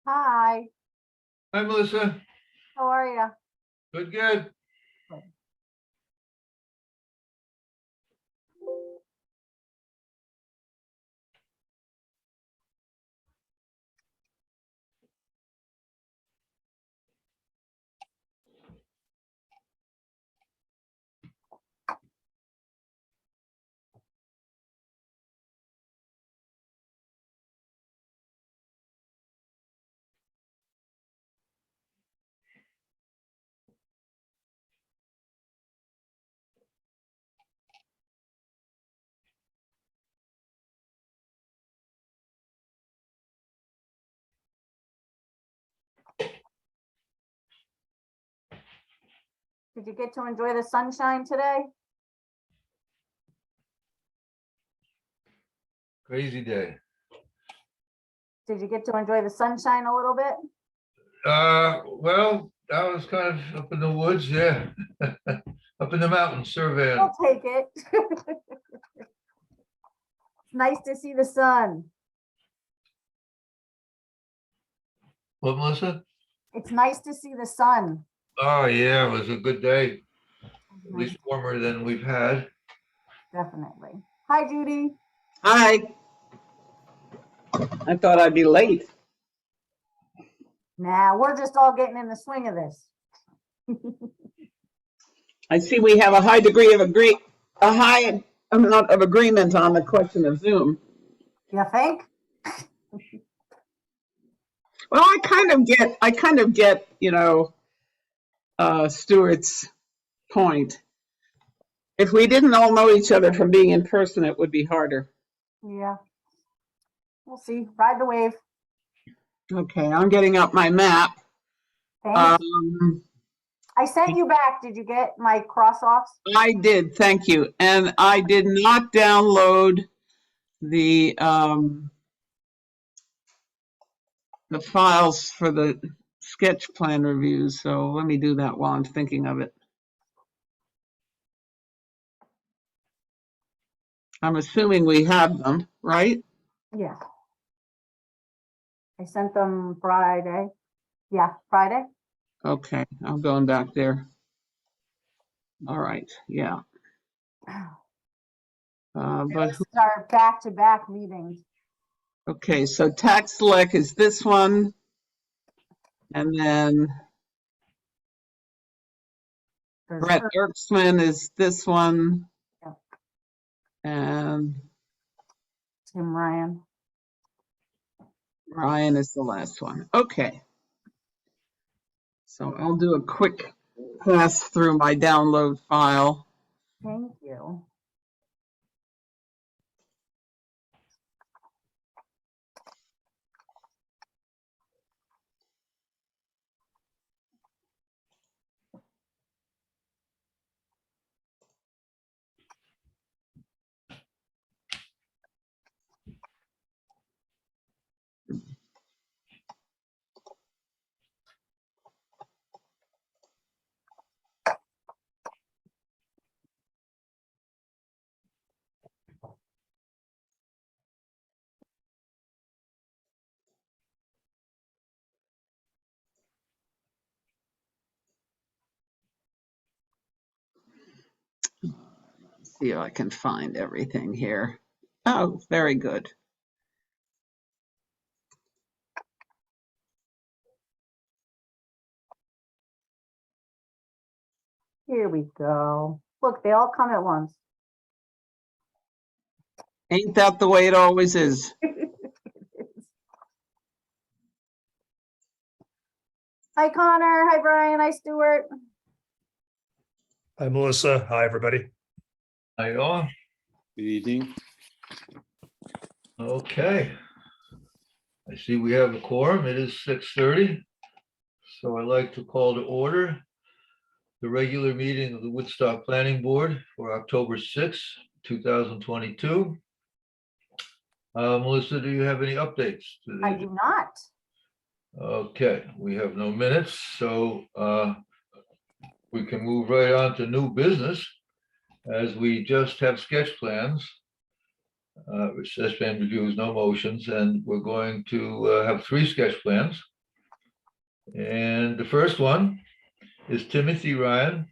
Hi, Hi, Melissa. how are you? Good, good. Did you get to enjoy the sunshine today? Crazy day. Did you get to enjoy the sunshine a little bit? Well, I was kind of up in the woods, yeah. Up in the mountains surveying. I'll take it. It's nice to see the sun. What, Melissa? It's nice to see the sun. Oh, yeah, it was a good day. At least warmer than we've had. Definitely. Hi, Judy. Hi. I thought I'd be late. Nah, we're just all getting in the swing of this. I see we have a high degree of a high amount of agreement on the question of Zoom. You think? Well, I kind of get, Stuart's point. If we didn't all know each other from being in person, it would be harder. Yeah. We'll see. Ride the wave. Okay, I'm getting up my map. Thanks. I sent you back. Did you get my cross-offs? I did, thank you. And I did not download the files for the sketch plan reviews, so let me do that while I'm thinking of it. I'm assuming we have them, right? Yeah. I sent them Friday. Yeah, Friday. Okay, I'm going back there. All right, yeah. But This is our back-to-back meetings. okay, so tax select is this one, and then There's Brett Erksman is this one, Yeah. and Tim Ryan. Ryan is the last one. Okay. So I'll do a quick pass through my download file. Thank you. See if I can find everything here. Oh, very good. Here we go. Look, they all come at once. Ain't that the way it always is? Hi, Connor. Hi, Brian. Hi, Stuart. Hi, Melissa. Hi, everybody. Hi, all. Good evening. Okay. I see we have a quorum. It is 6:30. So I'd like to call to order the regular meeting of the Woodstock Planning Board for October 6th, 2022. Melissa, do you have any updates? I do not. Okay, we have no minutes, so we can move right on to new business, as we just have sketch plans. Sketch plan reviews, no motions, and we're going to have 3 sketch plans. And the first one is Timothy Ryan,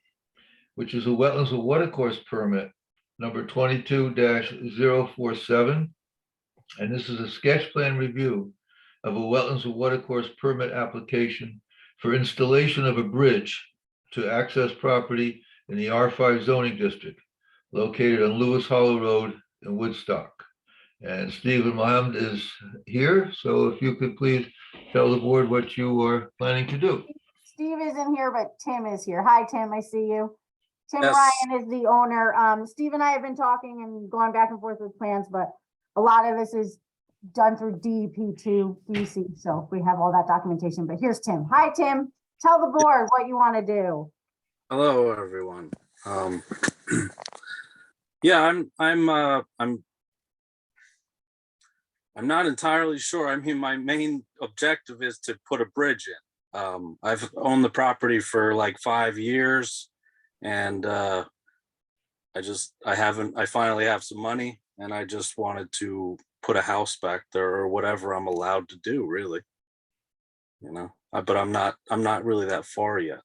which is a wetlands and watercourse permit, number 22-047. And this is a sketch plan review of a wetlands and watercourse permit application for installation of a bridge to access property in the R5 zoning district located on Lewis Hollow Road in Woodstock. And Stephen Mohammed is here, so if you could please tell the board what you are planning to do. Steve isn't here, but Tim is here. Hi, Tim, I see you. Tim Yes. Ryan is the owner. Steve and I have been talking and going back and forth with plans, but a lot of this is done through DEP to DC, so we have all that documentation, but here's Tim. Hi, Tim. Tell the board what you want to do. Hello, everyone. Yeah, I'm not entirely sure. I mean, my main objective is to put a bridge in. I've owned the property for like 5 years, and I finally have some money, and I just wanted to put a house back there or whatever I'm allowed to do, really. You know, but I'm not really that far yet.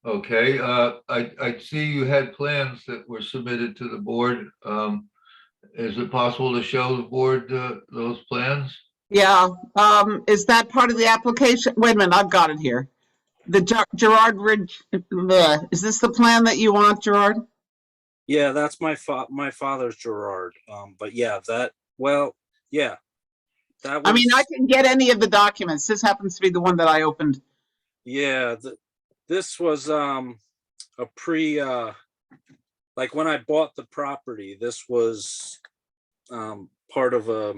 Okay, I see you had plans that were submitted to the board. Is it possible to show the board those plans? Yeah, is that part of the application? Wait a minute, I've got it here. The Gerard Ridge, is this the plan that you want, Gerard? Yeah, that's my father's Gerard. But yeah, that was. I mean, I can get any of the documents. This happens to be the one that I opened. Yeah, this was a like when I bought the property. This was part of a.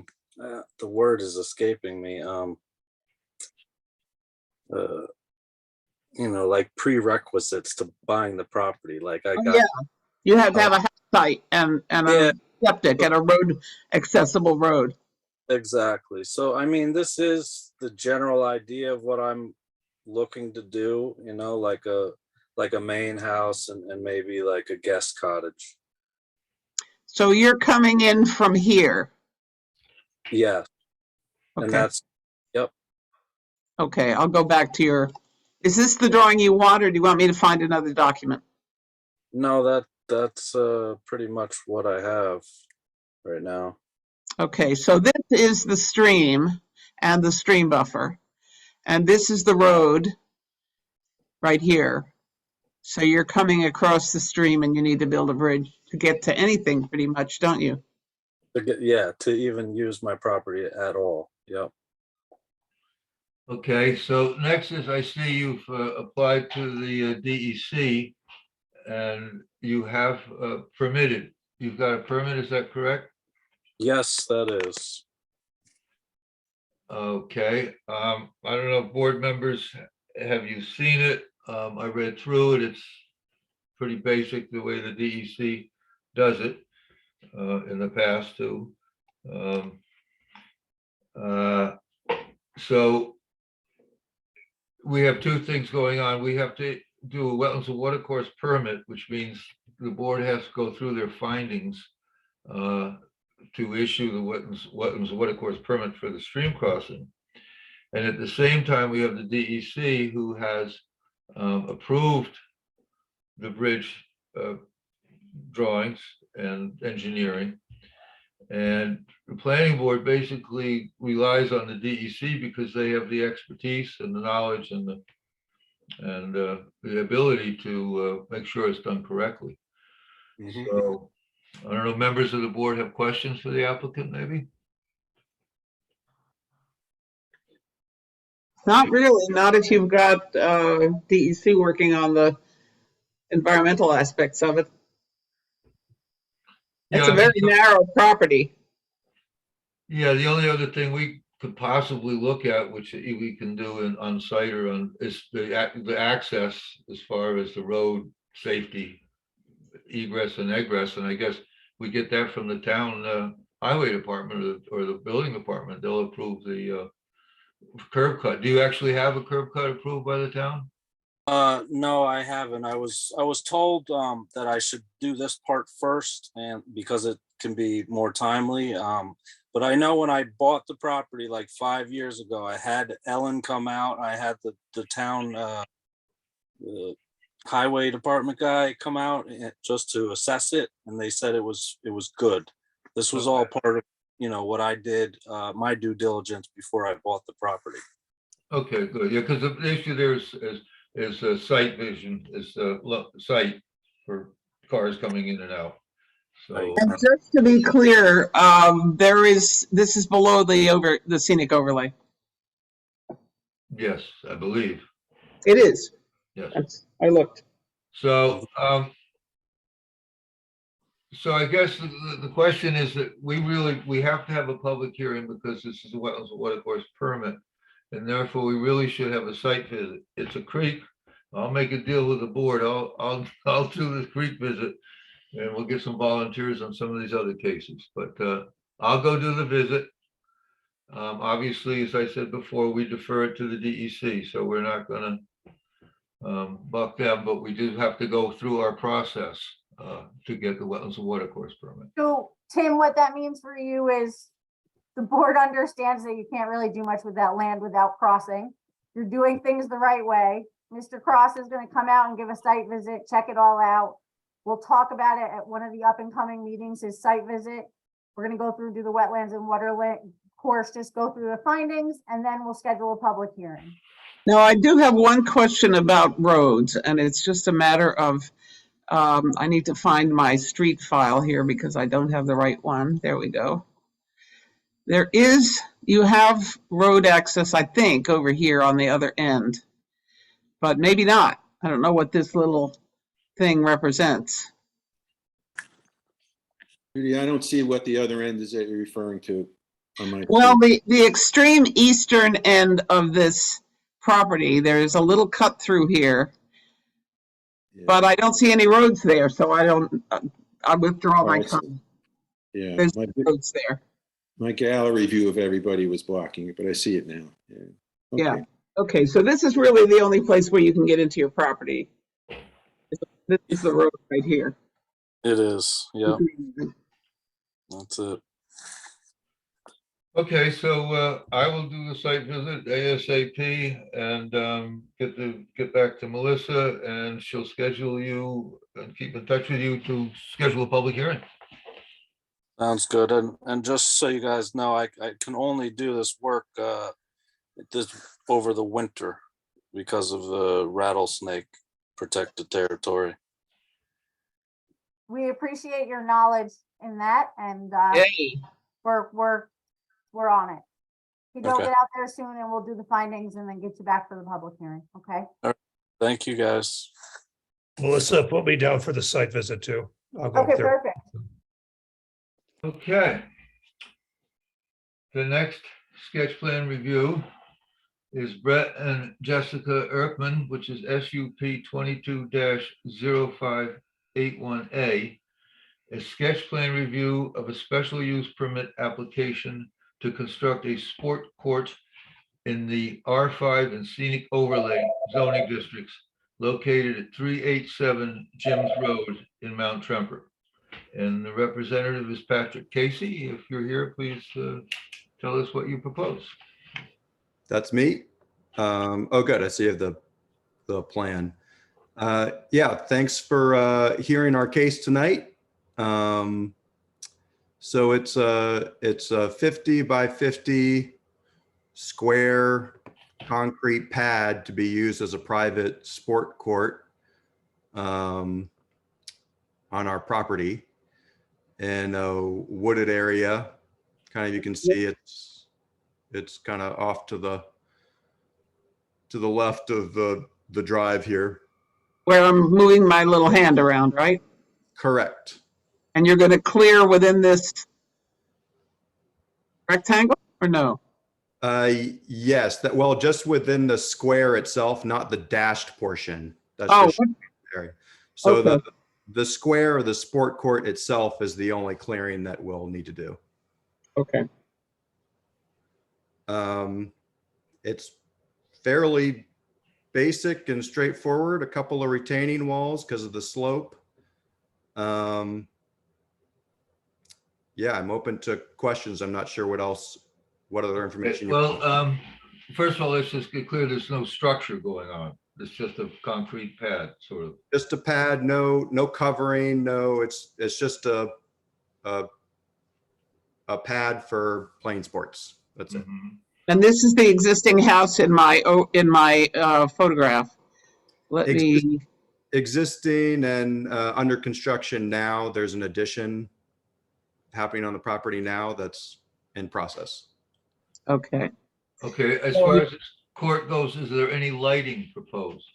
The word is escaping me. Like prerequisites to buying the property. Like I got. Yeah, you have to have a house site and Yeah. a septic and a road, accessible road. Exactly. So, I mean, this is the general idea of what I'm looking to do, like a main house and maybe like a guest cottage. So you're coming in from here. Yeah. And Okay, that's, yep. okay, I'll go back to your, is this the drawing you want, or do you want me to find another document? No, that's pretty much what I have right now. Okay, so this is the stream and the stream buffer, and this is the road right here. So you're coming across the stream and you need to build a bridge to get to anything pretty much, don't you? To even use my property at all. Yep. Okay, so next is I see you've applied to the DEC and you have permitted. You've got a permit, is that correct? Yes, that is. Okay, I don't know, board members, have you seen it? I read through it. It's pretty basic the way the DEC does it in the past too. So we have two things going on. We have to do a wetlands and watercourse permit, which means the board has to go through their findings to issue the wetlands and watercourse permit for the stream crossing. And at the same time, we have the DEC who has approved the bridge drawings and engineering. And the planning board basically relies on the DEC because they have the expertise and the knowledge and the ability to make sure it's done correctly. Mhm. So I don't know, members of the board have questions for the applicant, maybe? Not really, not if you've got DEC working on the environmental aspects of it. It's Yeah, a very narrow property. yeah, the only other thing we could possibly look at, which we can do on site or on, is the access as far as the road safety, egress and egress. And I guess we get that from the town highway department or the building department. They'll approve the curb cut. Do you actually have a curb cut approved by the town? No, I haven't. I was told that I should do this part first, and because it can be more timely. But I know when I bought the property like 5 years ago, I had Ellen come out. I had the town highway department guy come out just to assess it, and they said it was good. This was all part of, what I did, my due diligence before I bought the property. Okay, good. Yeah, because the issue there is sight vision, is sight for cars coming in and out. So, Right. And just to be clear, this is below the scenic overlay. yes, I believe, It is. yes. I looked. So, so I guess the question is that we have to have a public hearing because this is a wetlands and watercourse permit. And therefore, we really should have a site visit. It's a creek. I'll make a deal with the board. I'll do the creek visit, and we'll get some volunteers on some of these other cases. But I'll go do the visit. Obviously, as I said before, we defer it to the DEC, so we're not going to buck them, but we do have to go through our process to get the wetlands and watercourse permit. So Tim, what that means for you is the board understands that you can't really do much with that land without crossing. You're doing things the right way. Mr. Cross is going to come out and give a site visit, check it all out. We'll talk about it at one of the up and coming meetings, his site visit. We're going to go through, do the wetlands and water course, just go through the findings, and then we'll schedule a public hearing. Now, I do have one question about roads, and it's just a matter of, I need to find my street file here because I don't have the right one. There we go. You have road access, I think, over here on the other end, but maybe not. I don't know what this little thing represents. Judy, I don't see what the other end is that you're referring to on my. Well, the extreme eastern end of this property, there's a little cut through here, Yeah. but I don't see any roads there, so I withdraw my Oh, I see. comment. Yeah, There's roads there. my gallery view of everybody was blocking it, but I see it now. Yeah. Yeah. Okay. Okay, so this is really the only place where you can get into your property. This is the road right here. It is. Yeah, that's it. Okay, so I will do the site visit ASAP and get back to Melissa, and she'll schedule you and keep in touch with you to schedule a public hearing. Sounds good. And just so you guys know, I can only do this work over the winter because of the rattlesnake protected territory. We appreciate your knowledge in that, and Yay. we're on it. You don't Okay. get out there soon, and we'll do the findings and then get you back for the public hearing. Okay. Thank you, guys. Melissa, put me down for the site visit too. I'll go Okay, up there. perfect. Okay. The nenext sketch plan review is Brett and Jessica Erkman, which is SUP 22-0581A, a sketch plan review of a special use permit application to construct a sport court in the R5 and scenic overlay zoning districts located at 387 Jims Road in Mount Tremper. And the representative is Patrick Casey. If you're here, please tell us what you propose. That's me. Oh, good. I see you have the plan. Yeah, thanks for hearing our case tonight. So it's a 50 by 50 square concrete pad to be used as a private sport court on our property in a wooded area. Kind of, you can see it's kind of off to the left of the drive here. Where I'm moving my little hand around, right? Correct. And you're going to clear within this rectangle or no? Yes, well, just within the square itself, not the dashed portion. That's Oh, just area. So okay. the square or the sport court itself is the only clearing that we'll need to do. Okay. It's fairly basic and straightforward. A couple of retaining walls because of the slope. yeah, I'm open to questions. I'm not sure what other information you Well, want. first of all, let's just get clear, there's no structure going on. It's just a concrete pad, sort of. Just a pad, no covering, no, it's just a, a pad for playing sports. That's it. Mhm. And this is the existing house in my photograph. Let Exist- me, Existing and under construction now. There's an addition happening on the property now that's in process. okay. Okay, as far as this court goes, is there any lighting proposed?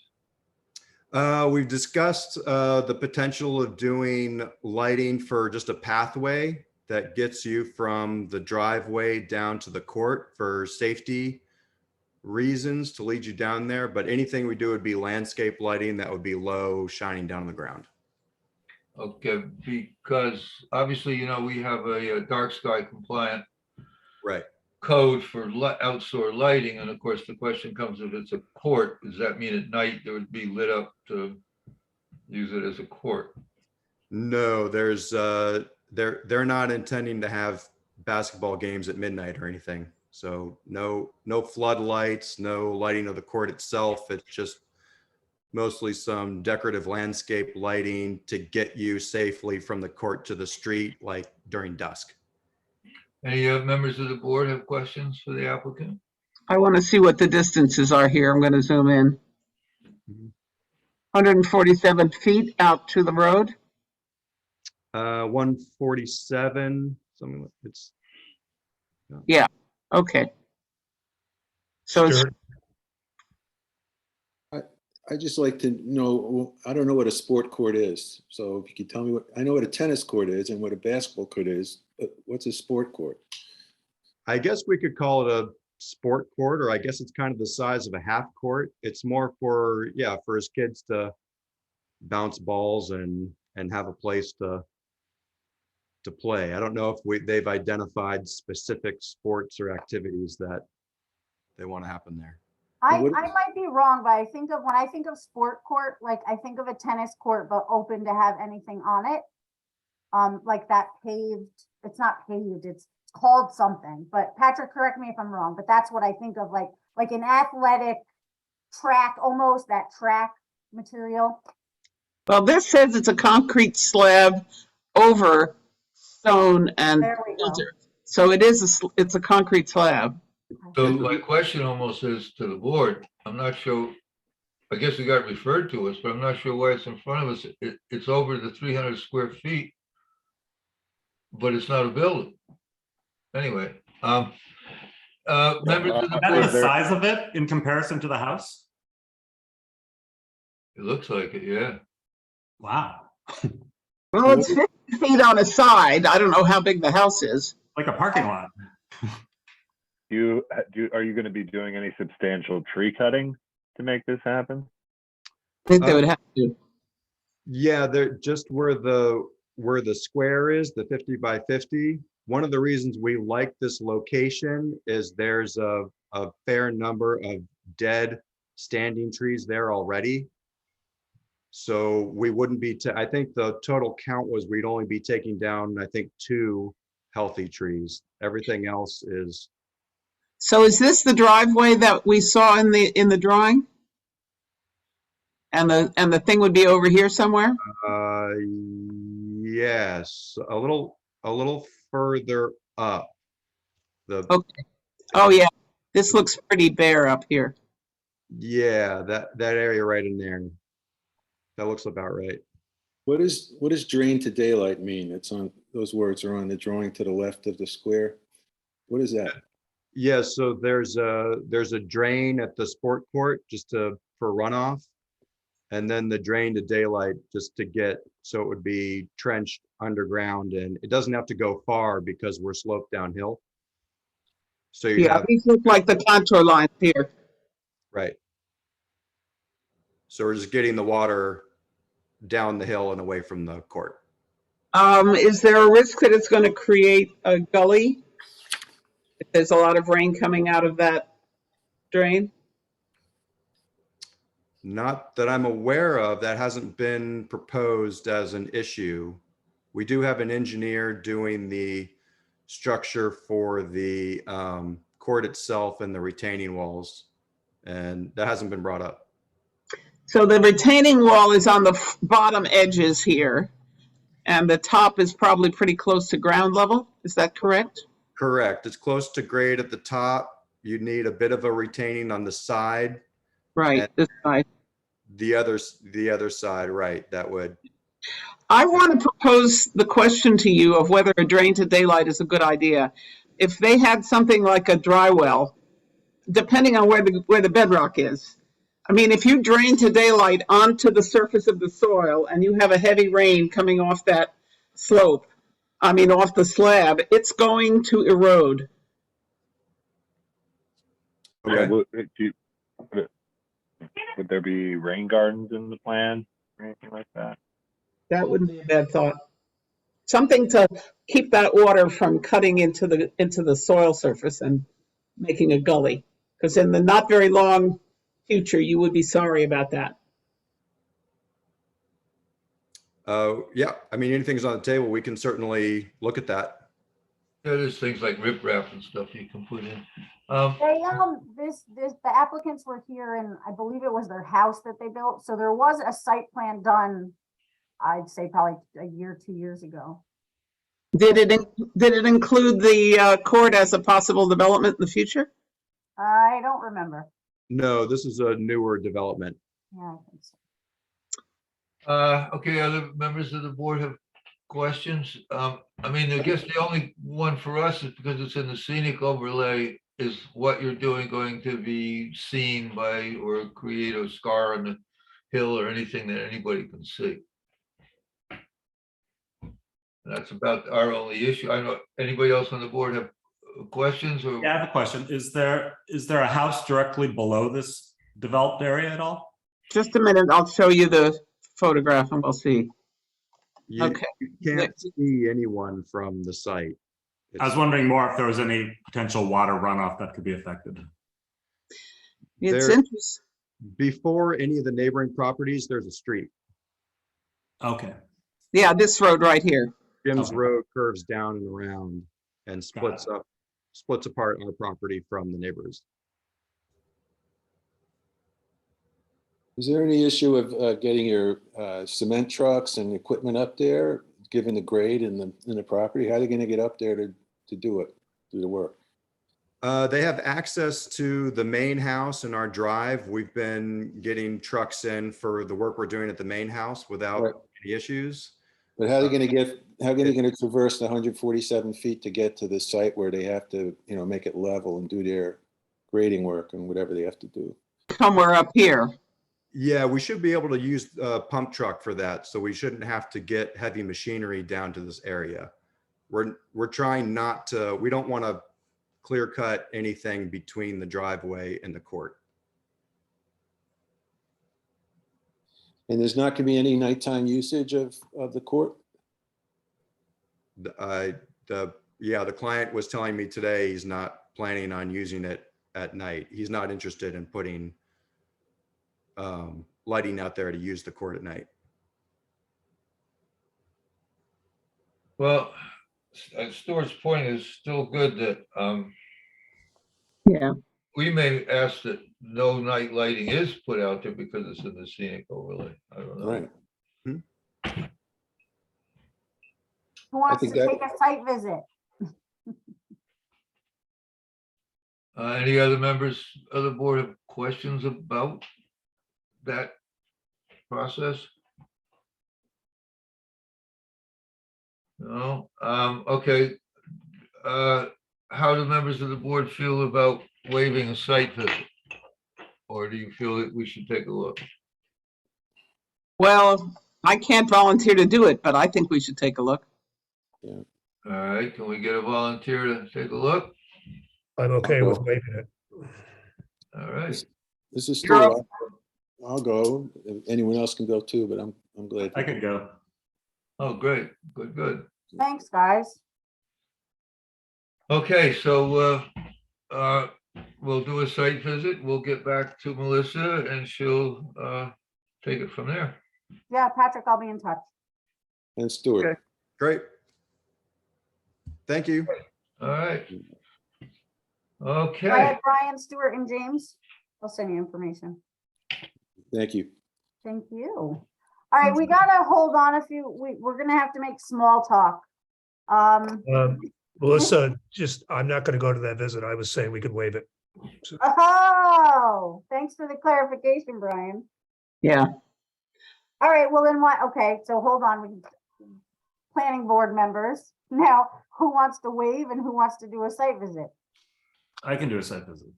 We've discussed the potential of doing lighting for just a pathway that gets you from the driveway down to the court for safety reasons to lead you down there. But anything we do would be landscape lighting that would be low, shining down on the ground. Okay, because obviously, we have a dark sky compliant Right. code for outdoor lighting. And of course, the question comes, if it's a court, does that mean at night there would be lit up to use it as a court? No, they're not intending to have basketball games at midnight or anything. So no floodlights, no lighting of the court itself. It's just mostly some decorative landscape lighting to get you safely from the court to the street, like during dusk. Any members of the board have questions for the applicant? I want to see what the distances are here. I'm going to zoom in. Mhm. 147 feet out to the road. 147, something like it's. Okay. So it's, Stuart, I just like to know, I don't know what a sport court is. So if you could tell me I know what a tennis court is and what a basketball court is, but what's a sport court? I guess we could call it a sport court, or I guess it's kind of the size of a half court. It's more for, yeah, for his kids to bounce balls and have a place to play. I don't know if they've identified specific sports or activities that they want to happen there. I what- might be wrong, but when I think of sport court, like I think of a tennis court, but open to have anything on it. Like that paved, it's not paved, it's called something, but Patrick, correct me if I'm wrong, but that's what I think of, like an athletic track, almost that track material. well, this says it's a concrete slab over stone and There we go. filter. So it's a concrete slab. So my question almost is to the board. I'm not sure, I guess it got referred to us, but I'm not sure why it's in front of us. It's over the 300 square feet, but it's not a building. Anyway, members of the Is that the board, size of it in comparison to the house? it looks like it, yeah. Wow, Well, it's 50 feet on a side. I don't know how big the house is. like a parking lot. Are you going to be doing any substantial tree cutting to make this happen? I think they would have to. Yeah, they're just where the square is, the 50 by 50. One of the reasons we like this location is there's a fair number of dead standing trees there already. So we wouldn't be, I think the total count was we'd only be taking down, I think, 2 healthy trees. Everything else is, So is this the driveway that we saw in the drawing? And the thing would be over here somewhere? yes, a little further up. Okay. Oh, yeah. This looks pretty bare up here. Yeah, that area right in there. That looks about right. What does drain to daylight mean? It's on, those words are on the drawing to the left of the square. What is that? Yeah, so there's a drain at the sport court just for runoff. And then the drain to daylight just to get, so it would be trenched underground, and it doesn't have to go far because we're sloped downhill. So you Yeah, have, these look like the contour lines here. right. So we're just getting the water down the hill and away from the court. Is there a risk that it's going to create a gully? If there's a lot of rain coming out of that drain? Not that I'm aware of. That hasn't been proposed as an issue. We do have an engineer doing the structure for the court itself and the retaining walls, and that hasn't been brought up. So the retaining wall is on the bottom edges here, and the top is probably pretty close to ground level. Is that correct? Correct. It's close to grade at the top. You need a bit of a retaining on the side. Right, And this side. the other side, right, that would. I want to propose the question to you of whether a drain to daylight is a good idea. If they had something like a dry well, depending on where the bedrock is. I mean, if you drain to daylight onto the surface of the soil and you have a heavy rain coming off that slope, I mean, off the slab, it's going to erode. Yeah, Okay. would there be rain gardens in the plan or anything like that? That wouldn't be a bad thought. Something to keep that water from cutting into the soil surface and making a gully. Because in the not very long future, you would be sorry about that. Yeah, I mean, anything's on the table. We can certainly look at that. Yeah, there's things like riprap and stuff you can put in. The applicants were here and I believe it was their house that they built. So there was a site plan done, I'd say probably a year, 2 years ago. Did it include the court as a possible development in the future? I don't remember. No, this is a newer development. Yeah, I think so. Okay, other members of the board have questions? I mean, I guess the only one for us is because it's in the scenic overlay, is what you're doing going to be seen by or create a scar on the hill or anything that anybody can see? That's about our only issue. I don't know, anybody else on the board have questions or? Yeah, I have a question. Is there a house directly below this developed area at all? Just a minute, I'll show you the photograph and we'll see. You Okay. can't see anyone from the site. I was wondering more if there was any potential water runoff that could be affected. It's There- interesting. Before any of the neighboring properties, there's a street. Okay. Yeah, this road right here. Jim's Okay. Road curves down and around and splits apart our property from the neighbors. Is there any issue of getting your cement trucks and equipment up there, given the grade in the property? How are they going to get up there to do the work? They have access to the main house and our drive. We've been getting trucks in for the work we're doing at the main house without Right. any issues. But how are they going to traverse the 147 feet to get to the site where they have to, make it level and do their grading work and whatever they have to do? Somewhere up here. Yeah, we should be able to use a pump truck for that. So we shouldn't have to get heavy machinery down to this area. We're trying not to, we don't want to clear cut anything between the driveway and the court. And there's not going to be any nighttime usage of the court? The client was telling me today he's not planning on using it at night. He's not interested in putting lighting out there to use the court at night. Well, Stuart's point is still good that Yeah. we may ask that no night lighting is put out there because it's in the scenic overlay. I don't know. Right. Who wants to think that- take a site visit? Any other members of the board have questions about that process? No, okay. How do members of the board feel about waiving a site visit? Or do you feel that we should take a look? Well, I can't volunteer to do it, but I think we should take a look. All right, can we get a volunteer to take a look? I'm okay with waiving it. All right, This is Stuart. I'll go. If anyone else can go too, but I'm glad. I could go. oh, great, good. Thanks, guys. Okay, so we'll do a site visit. We'll get back to Melissa and she'll take it from there. Yeah, Patrick, I'll be in touch. And Stuart. Okay. Great. Thank you. All right. I Okay, had Brian, Stewart, and James. I'll send you information. Thank you. Thank you. All right, we gotta hold on a few, we're gonna have to make small talk. Melissa, I'm not going to go to that visit. I was saying we could waive it. Oh, thanks for the clarification, Brian. Yeah. All right, well then what, okay, so hold on. Planning board members, now, who wants to waive and who wants to do a site visit? I can do a site visit.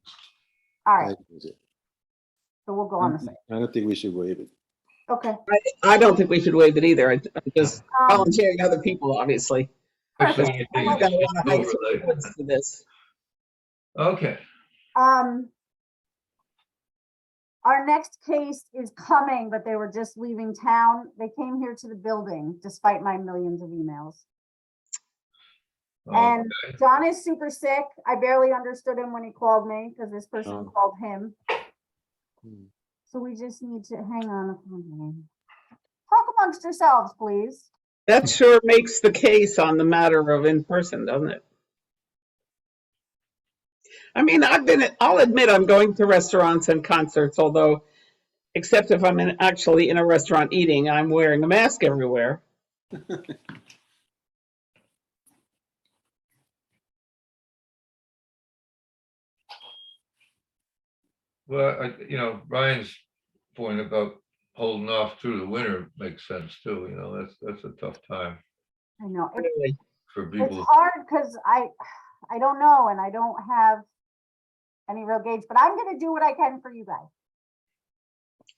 All right, so we'll go on the site. I don't think we should waive it. Okay. I don't think we should waive it either. I'm just Um, volunteering other people, obviously. actually, perfect. you We've think got a it's lot of high overlay. standards for this. Okay, Our next case is coming, but they were just leaving town. They came here to the building despite my millions of emails. And John is super sick. I barely understood him when he called me because this person Oh. called him. Hmm. So we just need to hang on a minute. Talk amongst yourselves, please. That sure makes the case on the matter of in person, doesn't it? I mean, I'll admit I'm going to restaurants and concerts, although, except if I'm actually in a restaurant eating, I'm wearing a mask everywhere. well, Brian's point about holding off through the winter makes sense too, that's a tough time I know. Really. for It's people. hard because I don't know and I don't have any real gauge, but I'm gonna do what I can for you guys.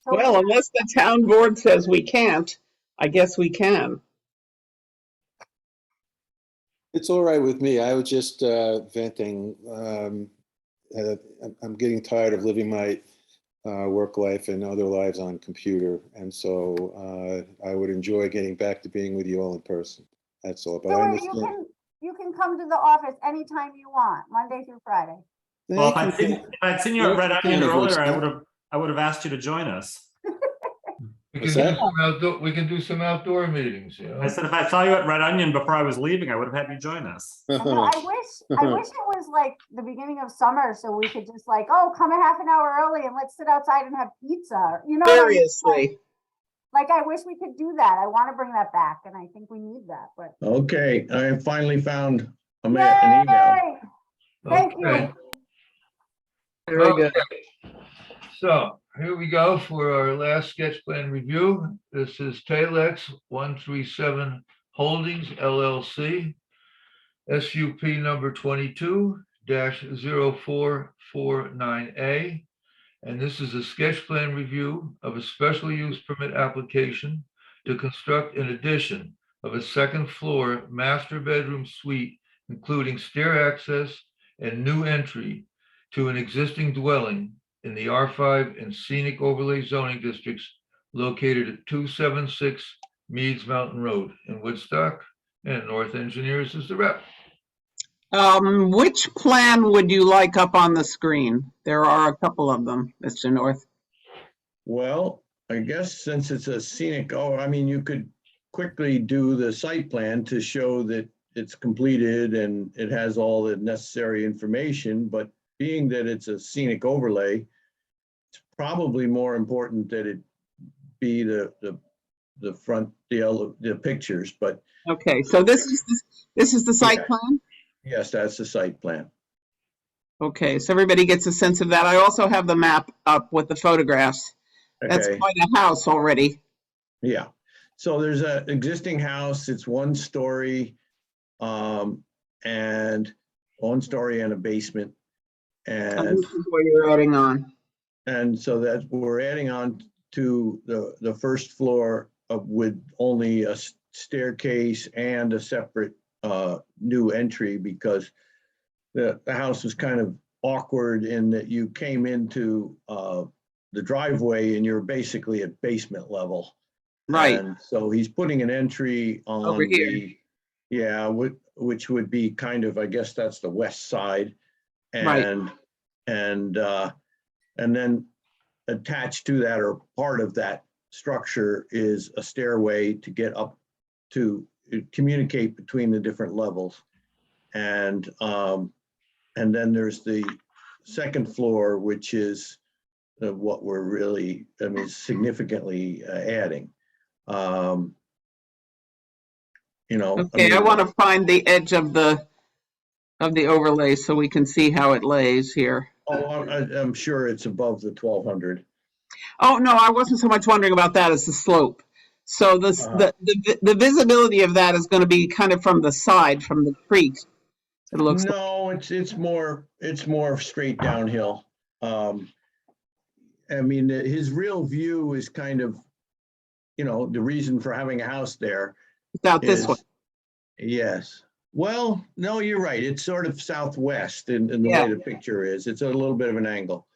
So Well, unless the town board says we can't, I guess we can. It's all right with me. I was just venting. I'm getting tired of living my work life and other lives on computer. And so I would enjoy getting back to being with you all in person. That's all. But I Stuart, understand. you can come to the office anytime you want, Monday through Friday. Well, if Thank I'd seen you at Red Thank Onion you. earlier, I would have asked you to join us. We What's can do that? some outdoor, we can do some outdoor meetings, I said if I saw you at Red Onion before I was leaving, I would have had you join us. I wish it was like the beginning of summer so we could just like, oh, come a half an hour early and let's sit outside and have pizza. You know what I mean? Seriously. Like I wish we could do that. I want to bring that back and I think we need that, but. Okay, I finally found an email. Yay! Thank you. Okay. Very good. So here we go for our last sketch plan review. This is Telex 137 Holdings LLC, SUP number 22-0449A. And this is a sketch plan review of a special use permit application to construct an addition of a second floor master bedroom suite, including stair access and new entry to an existing dwelling in the R5 and scenic overlay zoning districts located at 276 Meads Mountain Road in Woodstock. And North Engineers is the rep. Which plan would you like up on the screen? There are a couple of them, Mr. North. Well, I guess since it's a scenic, you could quickly do the site plan to show that it's completed and it has all the necessary information, but being that it's a scenic overlay, it's probably more important that it be the front, the pictures, but Okay, so this is the site Yeah. plan? yes, that's the site plan. Okay, so everybody gets a sense of that. I also have the map up with the photographs. That's Okay, quite a house already. yeah. So there's an existing house, it's 1 story, and 1 story and a basement. And And this is where you're adding on. so that we're adding on to the first floor with only a staircase and a separate new entry, because the house was kind of awkward in that you came into the driveway and you're basically at basement level. Right, And so he's putting an entry on over here. which would be kind of, I guess that's the west side. Right. And then attached to that, or part of that structure, is a stairway to get up to communicate between the different levels. And then there's the second floor, which is what we're really, I mean, significantly adding. You know, Okay, I want to find the edge of the overlay so we can see how it lays here. Oh, I'm sure it's above the 1200. Oh, no, I wasn't so much wondering about that as the slope. So this, the visibility of that is going to be kind of from the side, from the creek. It looks like. No, it's more straight downhill. I mean, his real view is kind of, you know, the reason for having a house there It's out this is, way. yes. Well, no, you're right. It's sort of southwest in the Yeah. way the picture is. It's a little bit of an angle.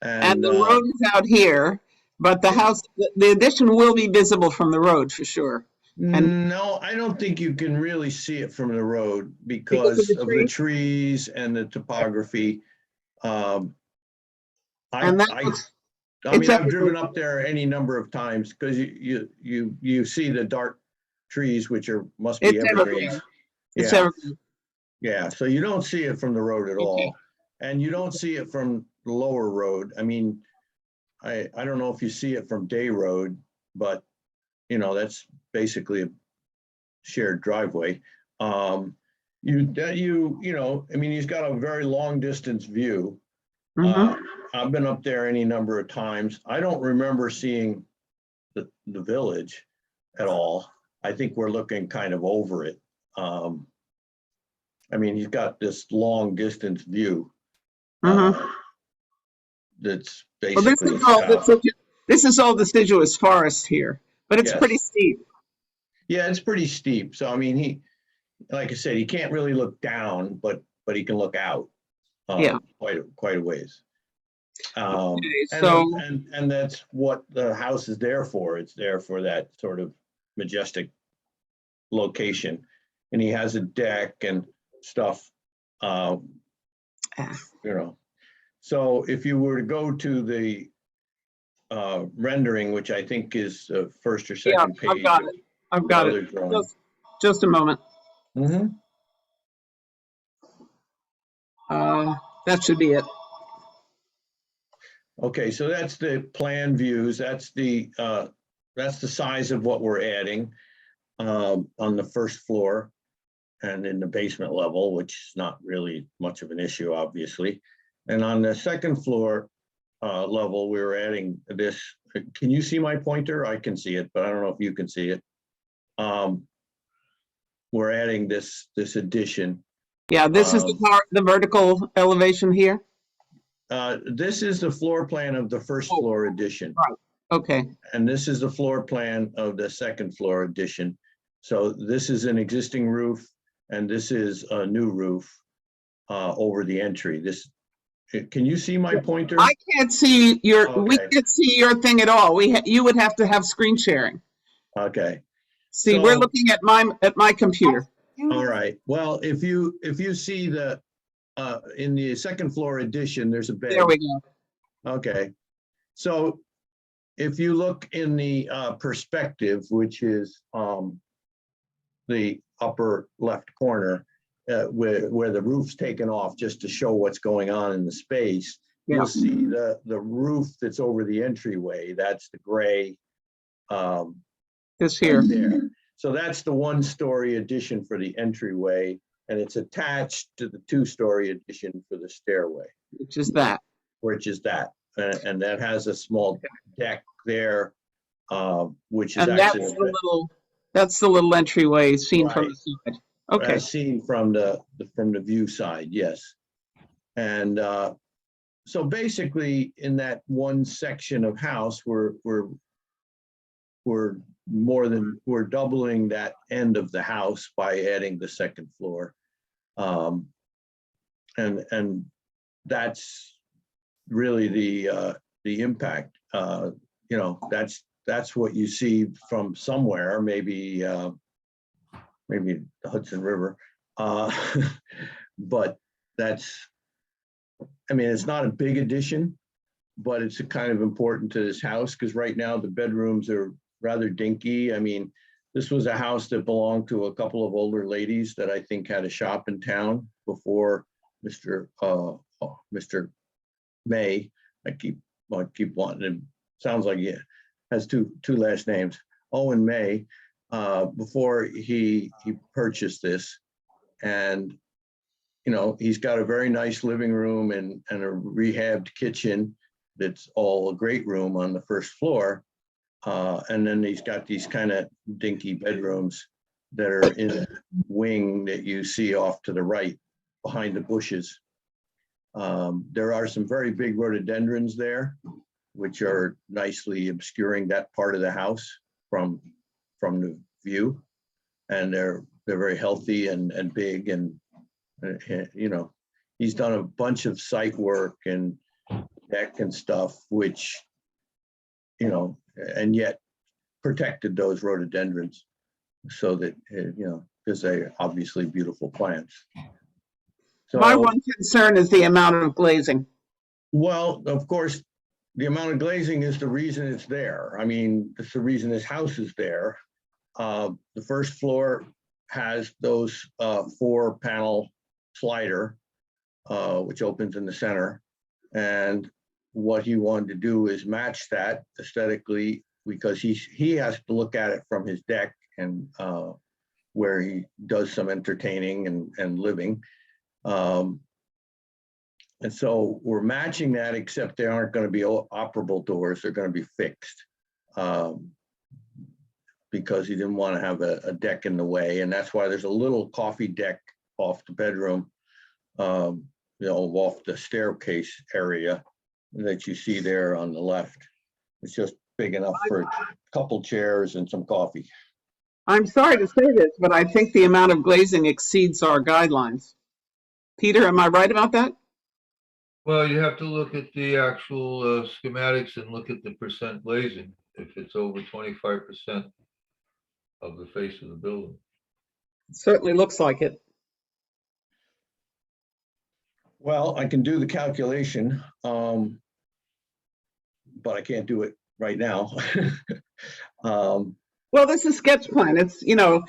And the road is out here, but the house, the addition will be visible from the road for sure. And no, I don't think you can really see it from the road because of the trees and the topography. And that looks, I mean, I've driven up there any number of times because you see the dark trees, which must be it's evergreens. evergreen. It's Yeah, evergreen. yeah. So you don't see it from the road at all, and you don't see it from the lower road. I mean, I don't know if you see it from Day Road, but you know that's basically a shared driveway. You know, I mean, he's got a very long distance view. I've been up there any number of times. I don't remember seeing the village at all. I think we're looking kind of over it. I mean, he's got this long distance view. That's basically. Well, this is all deciduous forest here, but it's pretty steep. Yeah, it's pretty steep. So I mean, like I said, he can't really look down, but he can look out. Yeah. Quite a ways. So and that's what the house is there for. It's there for that sort of majestic location, and he has a deck and stuff. You know, so if you were to go to the rendering, which I think is first or second page. I've got it. Just a moment. That should be it. Okay, so that's the plan views. That's the size of what we're adding on the first floor and in the basement level, which is not really much of an issue, obviously. And on the second floor level, we're adding this. Can you see my pointer? I can see it, but I don't know if you can see it. We're adding this addition. Yeah, this is the vertical elevation here. This is the floor plan of the first floor addition. Right. Okay. And this is the floor plan of the second floor addition. So this is an existing roof, and this is a new roof over the entry. Can you see my pointer? I can't see we can't see your thing at all. You would have to have screen sharing. Okay. See, So, we're looking at my computer. All right. Well, if you see the in the second floor addition, there's a bed. There we go. Okay. So if you look in the perspective, which is the upper left corner, where the roof's taken off just to show what's going on in the space, you'll see the roof that's over the entryway. That's the gray. This here. Right there. So that's the 1-story addition for the entryway, and it's attached to the 2-story addition for the stairway. Which is that. And that has a small deck there, which is and actually that's the little entryway seen from the side. Okay. Seen from the view side, yes. And so basically, in that one section of house, we're doubling that end of the house by adding the second floor, and that's really the impact. You know, that's what you see from somewhere, maybe the Hudson River, but I mean, it's not a big addition, but it's kind of important to this house because right now the bedrooms are rather dinky. I mean, This was a house that belonged to a couple of older ladies that I think had a shop in town before Mr. May. I keep wanting him. Sounds like he has two last names. Owen May. Before he purchased this, and he's got a very nice living room and a rehabbed kitchen that's all a great room on the first floor. And then he's got these kind of dinky bedrooms that are in a wing that you see off to the right behind the bushes. There are some very big rhododendrons there, which are nicely obscuring that part of the house from the view. And they're very healthy and big, and he's done a bunch of site work and deck and stuff, which and yet protected those rhododendrons so that, because they're obviously beautiful plants. So, My one concern is the amount of glazing. well, of course, the amount of glazing is the reason it's there. I mean, it's the reason this house is there. The first floor has those 4-panel slider, which opens in the center. And what he wanted to do is match that aesthetically, because he has to look at it from his deck and where he does some entertaining and living. And so we're matching that, except they aren't going to be operable doors. They're going to be fixed because he didn't want to have a deck in the way. And that's why there's a little coffee deck off the bedroom, off the staircase area that you see there on the left. It's just big enough for a couple chairs and some coffee. I'm sorry to say this, but I think the amount of glazing exceeds our guidelines. Peter, am I right about that? Well, you have to look at the actual schematics and look at the percent glazing, if it's over 25% of the face of the building. It certainly looks like it. Well, I can do the calculation, but I can't do it right now. Well, this is sketch plan. It's, you have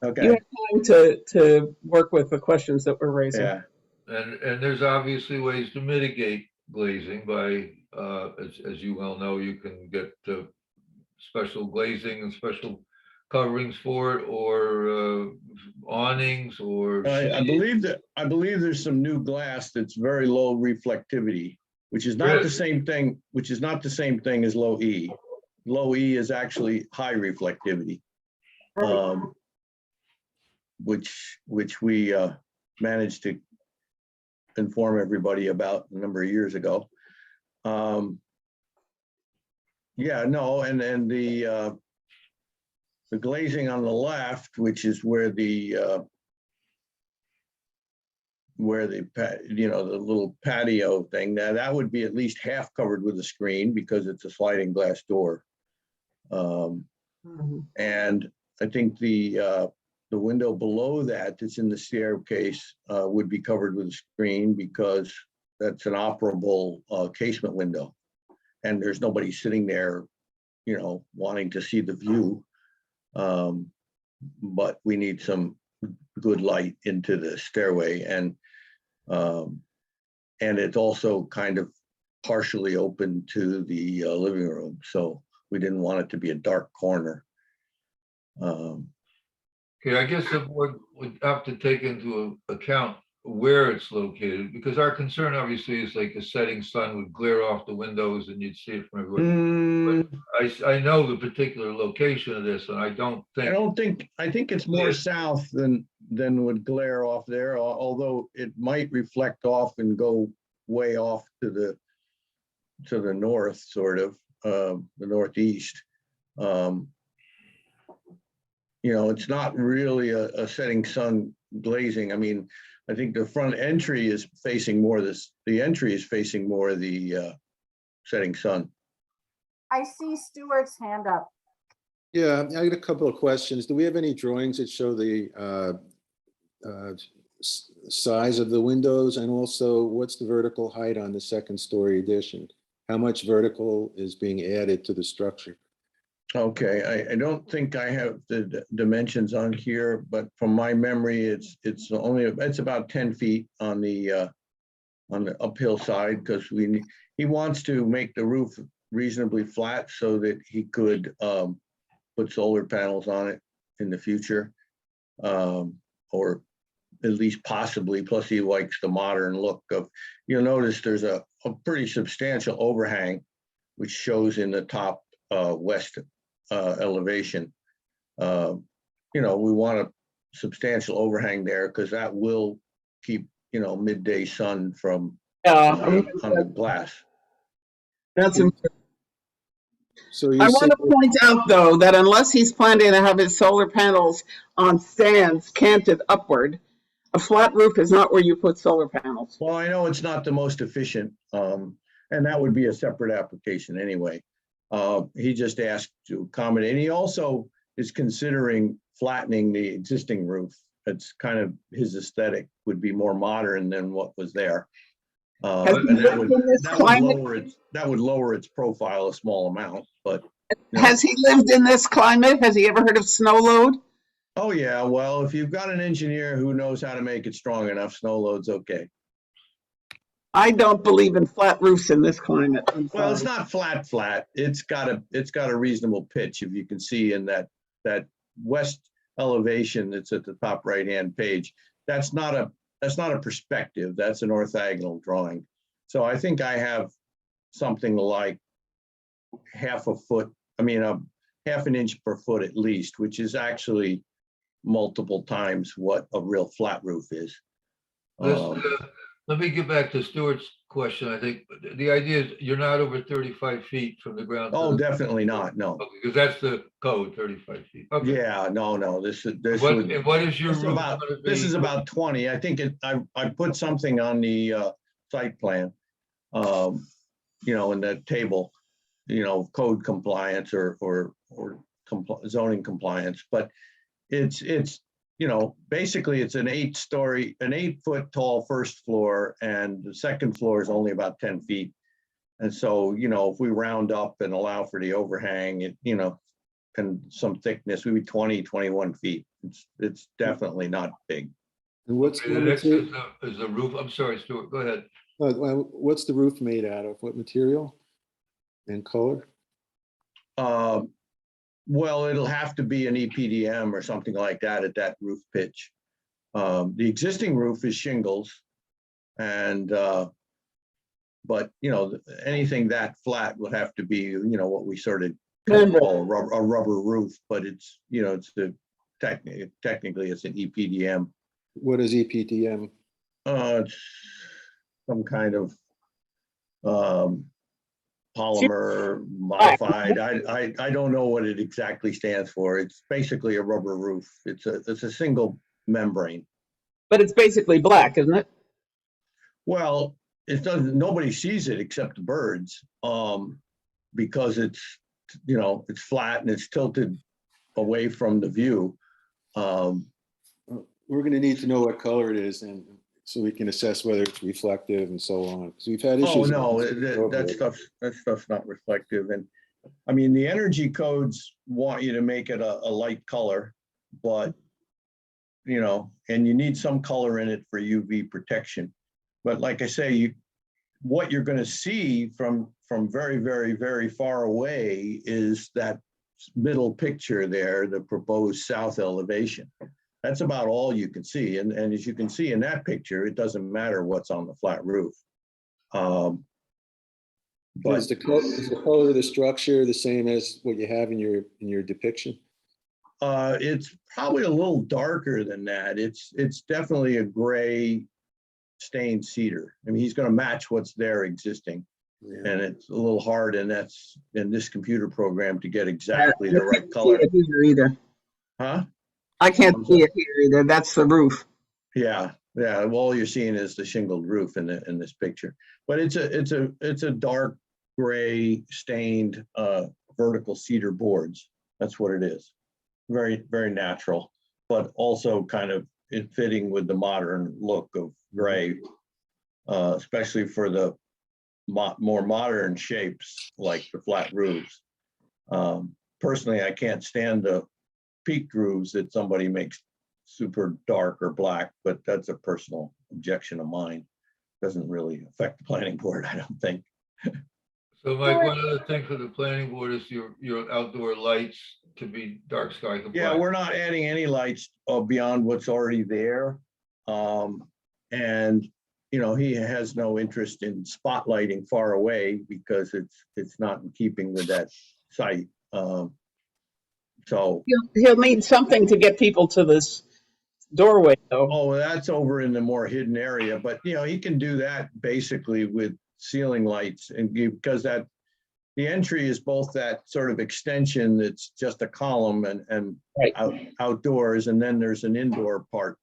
Okay, time to work with the questions that we're raising. yeah. And there's obviously ways to mitigate glazing by, as you well know, you can get special glazing and special coverings for it, or awnings, or I believe there's some new glass that's very low reflectivity, which is not Really? the same thing, as low E. Low E is actually high reflectivity, which we managed to inform everybody about a number of years ago. Yeah, no, and then the glazing on the left, which is where the little patio thing, that would be at least half covered with a screen because it's a sliding glass door. And I think the window below that's in the staircase would be covered with a screen because that's an operable casement window. And there's nobody sitting there, wanting to see the view. But we need some good light into the stairway, and it's also kind of partially open to the living room. So we didn't want it to be a dark corner. Okay, I guess the board would have to take into account where it's located, because our concern obviously is like a setting sun would glare off the windows and you'd see it from everywhere. But I know the particular location of this, and I think it's more south than would glare off there, although it might reflect off and go way off to the north, sort of, the northeast. It's not really a setting sun glazing. I mean, I think the front entry is facing more the entry is facing more the setting sun. I see Stuart's hand up. Yeah, I got a couple of questions. Do we have any drawings that show the size of the windows, and also what's the vertical height on the second story addition? How much vertical is being added to the structure? Okay, I don't think I have the dimensions on here, but from my memory, it's about 10 feet on the uphill side, because he wants to make the roof reasonably flat so that he could put solar panels on it in the future. Or at least possibly, plus he likes the modern look of, you'll notice there's a pretty substantial overhang, which shows in the top west elevation. We want a substantial overhang there because that will keep, midday sun from on the glass. That's So I you're want saying, to point out, though, that unless he's planning to have his solar panels on stands canted upward, a flat roof is not where you put solar panels. Well, I know it's not the most efficient, and that would be a separate application anyway. He just asked to accommodate, and he also is considering flattening the existing roof. It's kind of his aesthetic would be more modern than what was there. Has he And that lived in this climate? would lower its profile a small amount, but. Has he lived in this climate? Has he ever heard of snow load? Oh, yeah, well, if you've got an engineer who knows how to make it strong enough, snow load's okay. I don't believe in flat roofs in this climate. Well, it's not flat. It's got a reasonable pitch, if you can see in that west elevation that's at the top right-hand page. That's not a perspective, that's an orthogonal drawing. So I think I have something like half an inch per foot at least, which is actually multiple times what a real flat roof is. Let me get back to Stuart's question. I think the idea is you're not over 35 feet from the ground. Oh, definitely not, no. Because that's the code, 35 feet. Okay. Yeah, no, What is your roof gonna be? this is about 20. I think I put something on the site plan, in that table, code compliance or zoning compliance, but it's basically it's an 8-foot tall first floor, and the second floor is only about 10 feet. And so, if we round up and allow for the overhang, and some thickness, we'd be 20, 21 feet. It's definitely not big. and what's The next is the roof. I'm sorry, Stuart, go ahead. what's the roof made out of? What material and color? Well, it'll have to be an EPDM or something like that at that roof pitch. The existing roof is shingles, and but anything that flat would have to be what we sort of call a rubber roof, but it's technically it's an EPDM. What is EPDM? It's some kind of polymer modified. I don't know what it exactly stands for. It's basically a rubber roof. It's a single membrane. But it's basically black, isn't it? Well, it doesn't. Nobody sees it except the birds, because it's it's flat and it's tilted away from the view. We're going to need to know what color it is, and so we can assess whether it's reflective and so on. Because we've had issues. Oh no, that stuff's not reflective. And I mean, the energy codes want you to make it a light color, but and you need some color in it for UV protection. But like I say, what you're going to see from very, very, very far away is that middle picture there, the proposed south elevation. That's about all you can see. And as you can see in that picture, it doesn't matter what's on the flat roof. But is the color of the structure the same as what you have in your depiction? It's probably a little darker than that. It's definitely a gray stained cedar. I mean, he's going to match what's there existing. Yeah. And it's a little hard in this computer program to get exactly the right color. Either. Huh? I can't see it here either. That's the roof. Yeah. Well, all you're seeing is the shingled roof in this picture. But it's a dark gray stained vertical cedar boards. That's what it is. Very, very natural, but also kind of fitting with the modern look of gray, especially for the more modern shapes like the flat roofs. personally, I can't stand the peak roofs that somebody makes super dark or black, but that's a personal objection of mine. Doesn't really affect the planning board, I don't think. So Mike, one other thing for the planning board is your outdoor lights to be dark sky compliant. Yeah, we're not adding any lights beyond what's already there. And, you know, he has no interest in spotlighting far away because it's not in keeping with that site. So, He'll need something to get people to this doorway, though. oh, that's over in the more hidden area, but you know, he can do that basically with ceiling lights and because that the entry is both that sort of extension that's just a column and Right. outdoors, and then there's an indoor part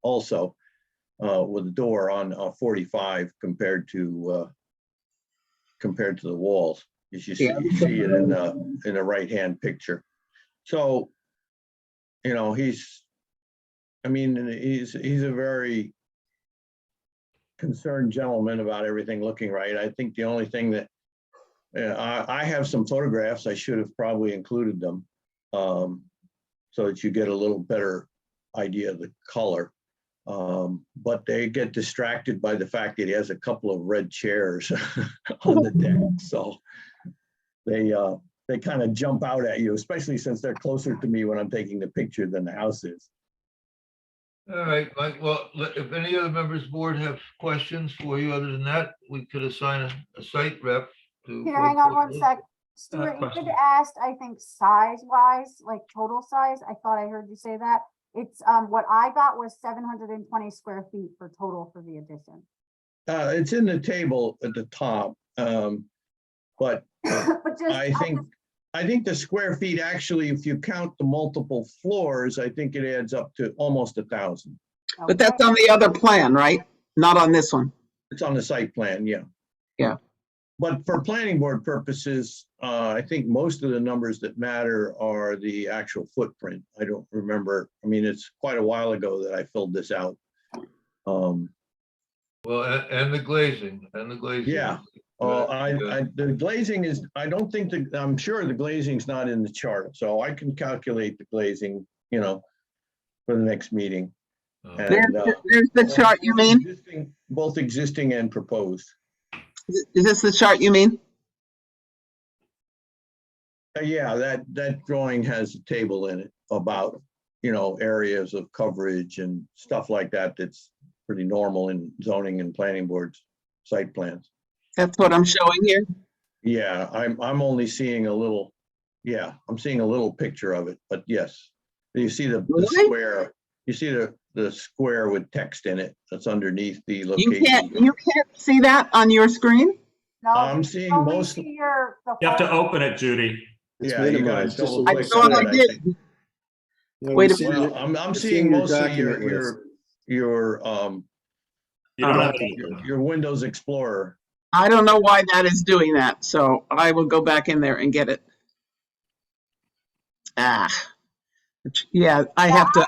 also with a door on 45 compared to the walls. You see it in the right-hand picture. So, you know, he's a very concerned gentleman about everything looking right. I think the only thing that I have some photographs. I should have probably included them so that you get a little better idea of the color. But they get distracted by the fact that he has a couple of red chairs on the deck. So they kind of jump out at you, especially since they're closer to me when I'm taking the picture than the house is. All right, Mike, well, if any other members of the board have questions for you, other than that, we could assign a site rep to. Peter, hang on one sec. Stuart, you question. could ask, I think, size-wise, like total size. I thought I heard you say that. It's, what I got was 720 square feet for total for the addition. It's in the table at the top, but But just, I think the square feet, actually, if you count the multiple floors, I think it adds up to almost 1,000. But that's on the other plan, right? Not on this one. It's on the site plan, yeah. Yeah. But for planning board purposes, I think most of the numbers that matter are the actual footprint. I don't remember. I mean, it's quite a while ago that I filled this out. Well, and the glazing, Yeah. The glazing is, I'm sure the glazing's not in the chart, so I can calculate the glazing, you know, for the next meeting. And, There's the chart you mean? Both existing and proposed. Is this the chart you mean? Yeah, that drawing has a table in it about, you know, areas of coverage and stuff like that. That's pretty normal in zoning and planning boards site plans. That's what I'm showing here. Yeah, I'm only seeing a little, I'm seeing a little picture of it, but yes. You see the Really? square, you see the square with text in it that's underneath the location. You can't see that on your screen? No, I'm you seeing only most- see You have to open it, Judy. It's Yeah, you gotta minimized, just double a I click little thought on I it, did. think. No, Wait a see Well, your- I'm you're seeing mostly document list. your You don't have to. your Windows Explorer. I don't know why that is doing that, so I will go back in there and get it. Yeah, I have to.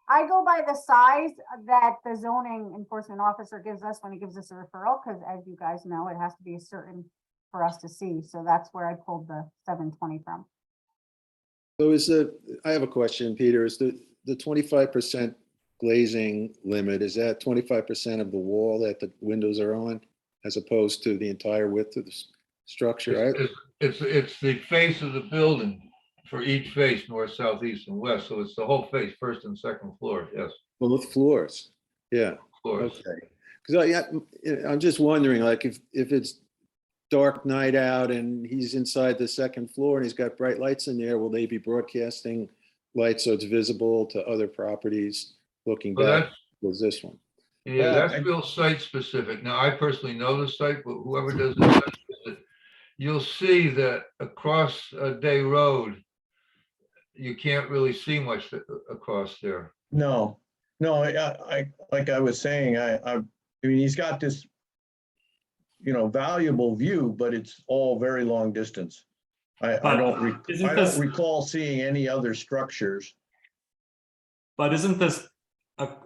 I go by the size that the zoning enforcement officer gives us when he gives us a referral, because as you guys know, it has to be a certain for us to see. So that's where I pulled the 720 from. So I have a question, Peter, is the 25% glazing limit, is that 25% of the wall that the windows are on, as opposed to the entire width of the structure? It's the face of the building for each face, north, south, east, and west. So it's the whole face, first and second floor, yes. Both floors, yeah, Floors. okay. Because I'm just wondering, like, if it's dark night out and he's inside the second floor and he's got bright lights in there, will they be broadcasting lights so it's visible to other properties looking Well, back? Was this one? Yeah, that's real site specific. Now, I personally know the site, but whoever does the site visit, you'll see that across Day Road, you can't really see much across there. No, I like I was saying, I mean, he's got this, you know, valuable view, but it's all very long distance. I don't recall seeing any other structures. But isn't this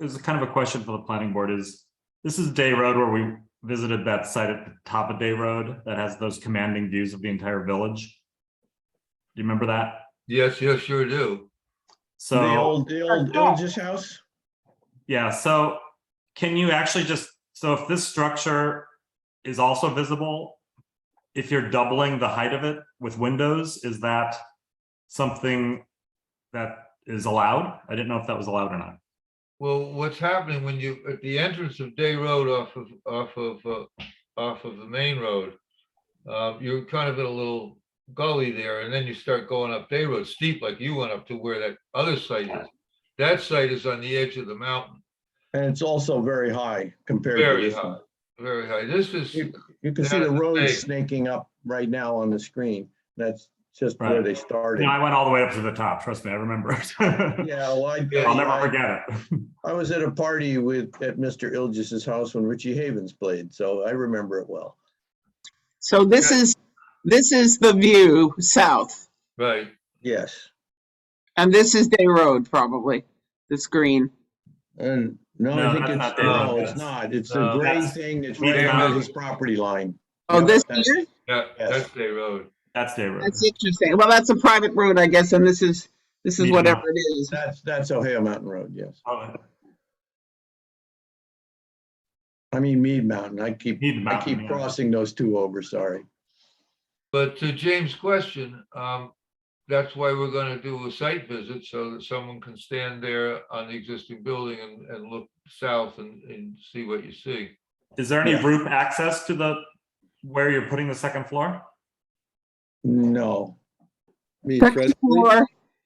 is kind of a question for the planning board? This is Day Road where we visited that site at the top of Day Road that has those commanding views of the entire village? you remember that? Yes, yes, sure do. So. The old Ilgis house? Yeah, so can you actually just, so if this structure is also visible, if you're doubling the height of it with windows, is that something that is allowed? I didn't know if that was allowed or not. Well, what's happening when you, at the entrance of Day Road off of the main road, you're kind of in a little gully there, and then you start going up Day Road, steep like you went up to where that other site is. That site is on the edge of the mountain, And it's also very high compared to very this high, one. very high. This is, You can see down the at the road base. snaking up right now on the screen. That's just where Right. they started. No, I went all the way up to the top. Trust me, I remember it. Yeah, well, I'll never forget it. I was at a party at Mr. Ilgis's house when Richie Havens played, so I remember it well. So this is the view south, right. Yes. and this is Day Road, probably, this green. And no, No, I think that's it's, not Day Road. no, it's That's- not. It's no, the gray that's- thing that's Mead right under Mountain. his property line. Oh, Yep, this that's- here? Yeah, Yes. that's Day Road. That's Day Road. That's interesting. Well, that's a private road, I guess, and this is Mead whatever Mountain. it is. That's Ohio Mountain Road, yes. Oh, I mean Mead Mountain. I keep Mead Mountain, yeah. crossing those two over, sorry. But to James' question, that's why we're gonna do a site visit so that someone can stand there on the existing building and look south and see what you see. Is there any Yeah. roof access to where you're putting the second floor? No. Me, Second Presley? floor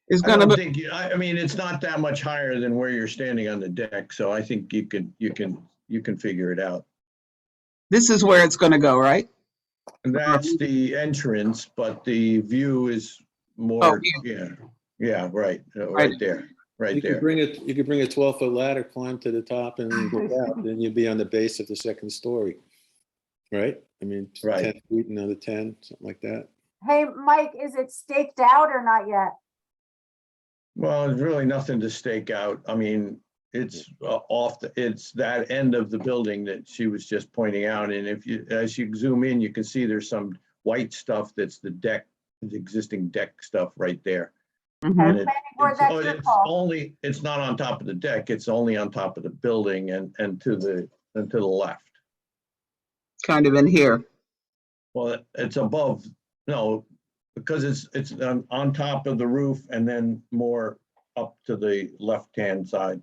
is I gonna don't be, think, I mean, it's not that much higher than where you're standing on the deck, so I think you can figure it out. this is where it's gonna go, right? And that's the entrance, but the view is more, yeah, right there, right You could there. bring it, you could bring a 12-foot ladder, climb to the top and look out, then you'd be on the base of the second story. Right? I mean, Right. 10 feet, another 10, something like that. Hey, Mike, is it staked out or not yet? Well, there's really nothing to stake out. I mean, it's it's that end of the building that she was just pointing out. And as you zoom in, you can see there's some white stuff that's the deck, the existing deck stuff right there. Mhm. And Planning board, that's your call. it's not on top of the deck, it's only on top of the building and to the left. Kind of in here. Well, it's above, no, because it's on top of the roof and then more up to the left-hand side.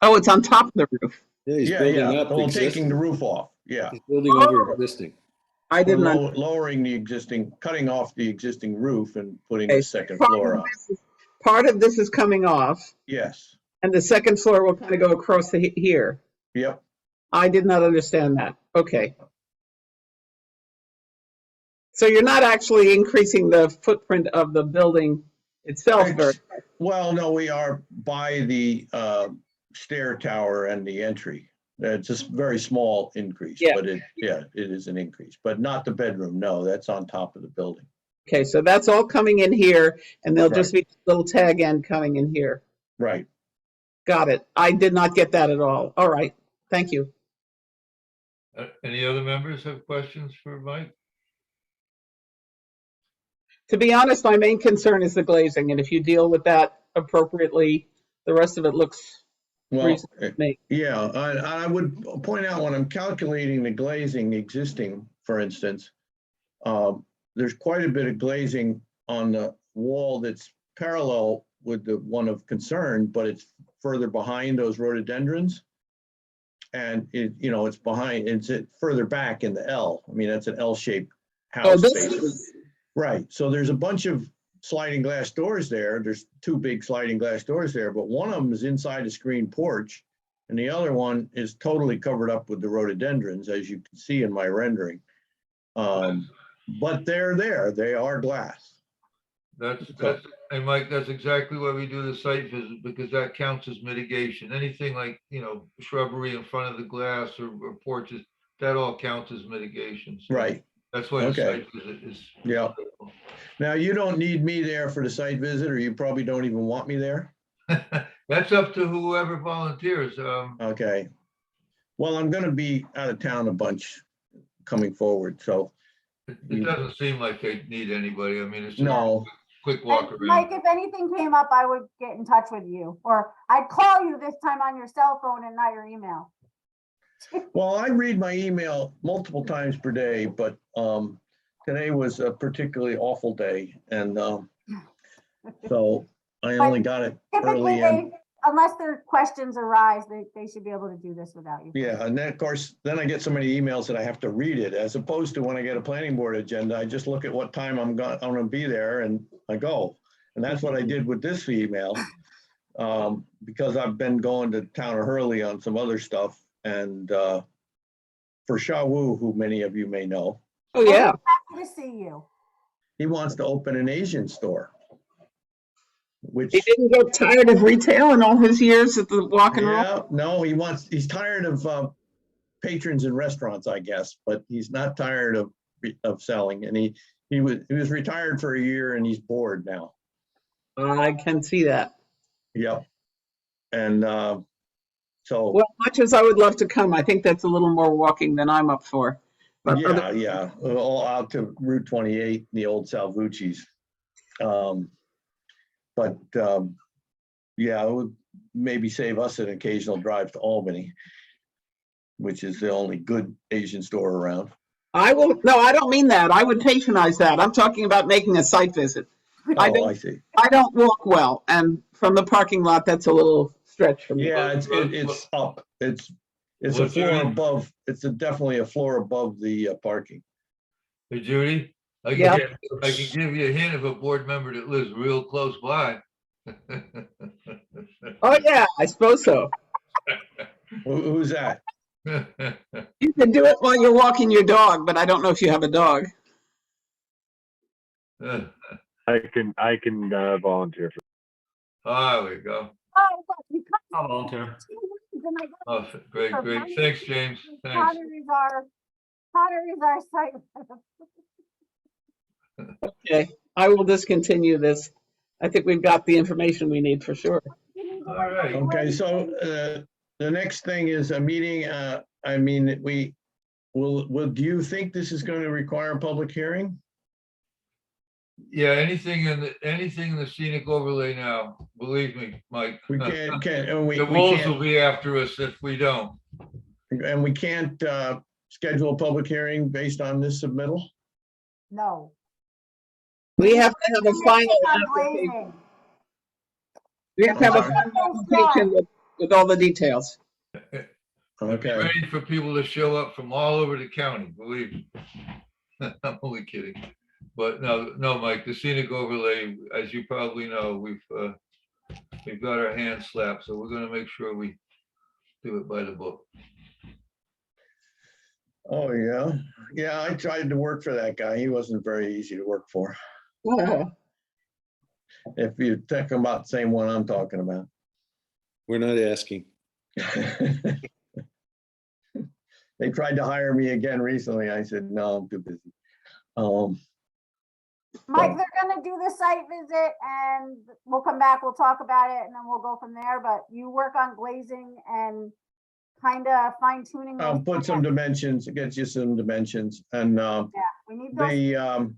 Oh, it's on top of the roof. Yeah, he's Yeah, building up well, taking the existing. roof off, yeah. He's building over existing. I Or didn't. un- lowering the existing, cutting off the existing roof and putting Okay, the second part floor of on. Part of this is coming off, Yes, and the second floor will kind of go across here. yep, I did not understand that. Okay. So you're not actually increasing the footprint of the building itself very. well, no, we are by the stair tower and the entry. It's just very small increase, Yeah. but it is an increase, but not the bedroom, no, that's on top of the building. Okay, so that's all coming in here, and there'll just be a little tag end coming in here. Right. Got it. I did not get that at all. All right, thank you. Any other members have questions for Mike? To be honest, my main concern is the glazing, and if you deal with that appropriately, the rest of it looks Well, reasonable to me. yeah, I would point out when I'm calculating the glazing existing, for instance, there's quite a bit of glazing on the wall that's parallel with the one of concern, but it's further behind those rhododendrons. And it's behind, it's further back in the L. I mean, that's an L-shaped Oh, house. this basically. is, Right, so there's a bunch of sliding glass doors there. There's two big sliding glass doors there, but one of them is inside a screen porch. And the other one is totally covered up with the rhododendrons, as you can see in my rendering. But they're there, they are glass. And Mike, that's exactly why we do the site visit, because that counts as mitigation. Anything like, shrubbery in front of the glass or porches, that all counts as mitigation. So Right, that's why the Okay. site visit is. Yeah. Now you don't need me there for the site visit, or you probably don't even want me there. That's up to whoever volunteers. Okay. Well, I'm gonna be out of town a bunch coming forward, so It doesn't seem like they need anybody. I mean, it's. no. quick walk And Mike, around. if anything came up, I would get in touch with you, or I'd call you this time on your cell phone and not your email. Well, I read my email multiple times per day, but today was a particularly awful day. And so I only got it early. Typically, unless their questions arise, they should be able to do this without you. Yeah, and then of course, then I get so many emails that I have to read it, as opposed to when I get a planning board agenda, I just look at what time I'm gonna be there and I go. And that's what I did with this email. Because I've been going to Town of Hurley on some other stuff and for Shawu, who many of you may know, Oh, yeah. Happy to see you. he wants to open an Asian store. Which, He didn't get tired of retail in all his years at the walk and roll. yeah, no, he's tired of patrons in restaurants, I guess, but he's not tired of selling. And he was retired for a year and he's bored now. I can see that. Yep. And so, Well, much as I would love to come, I think that's a little more walking than I'm up for. But yeah, all out to Route 28, the old Salvucci's. But yeah, it would maybe save us an occasional drive to Albany, which is the only good Asian store around. No, I don't mean that. I would patronize that. I'm talking about making a site visit. Oh, I see. I don't walk well, and from the parking lot, that's a little stretch for me. Yeah, it's up. It's a What's floor your- above. It's definitely a floor above the parking. Hey, Judy, I Yeah. can give you a hint of a board member that lives real close by. Oh, yeah, I suppose so. Who's that? You can do it while you're walking your dog, but I don't know if you have a dog. I can volunteer for. There we go. Oh, look, you come I'll volunteer. to and I go, Oh, great. Thanks, James. Thanks. Connor is our site. Okay, I will discontinue this. I think we've got the information we need for sure. All right. Okay, so the next thing is a meeting. I mean, do you think this is going to require a public hearing? Yeah, anything in the scenic overlay now, believe me, Mike. We can't, and we The wolves will can't, be after us if we don't. and we can't schedule a public hearing based on this submittal? No. We have to have a final I'm application. blazing. We have to have a Okay. final application with all the details. Be Okay, ready for people to show up from all over the county, believe me. I'm only kidding. But no, Mike, the scenic overlay, as you probably know, we've got our hands slapped, so we're gonna make sure we do it by the book. oh, yeah. Yeah, I tried to work for that guy. He wasn't very easy to work for. If you think about the same one I'm talking about. We're not asking. They tried to hire me again recently. I said, no, I'm too busy. Mike, they're gonna do the site visit and we'll come back, we'll talk about it and then we'll go from there, but you work on glazing and kind of fine tuning. I'll put some dimensions, get you some dimensions and Yeah, we need those, the,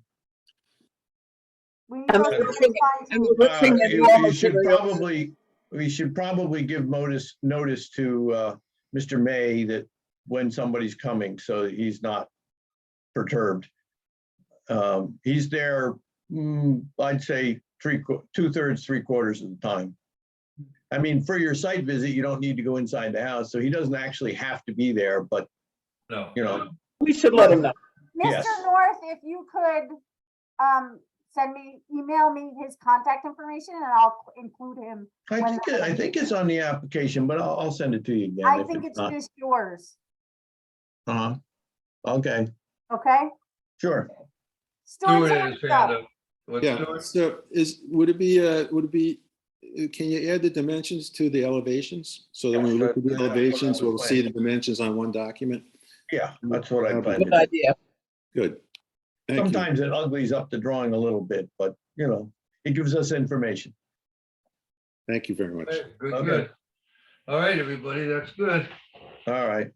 we need And those the things and fine-tuned. the roofing and raw we should materials. probably give notice to Mr. May that when somebody's coming, so he's not perturbed. He's there, I'd say 2/3, 3/4 of the time. I mean, for your site visit, you don't need to go inside the house, so he doesn't actually have to be there, but No. you know, We should let him know. Yes. Mr. North, if you could, email me his contact information and I'll include him. I think it's on the application, but I'll send it to you again. I if think it's not. just yours, Uh-huh. Okay, okay? sure. Stuart Stuart's had on his the hand show. up. What, Yeah, Stuart? so can you add the dimensions to the elevations? So that when we look at the elevations, we'll see the dimensions on one document? Yeah, that's what I plan to Good do. idea. Good. Thank you. Sometimes it uglies up the drawing a little bit, but you know, it gives us information. Thank you very much. Okay, Good, Okay. good. All right, everybody, that's good. All right,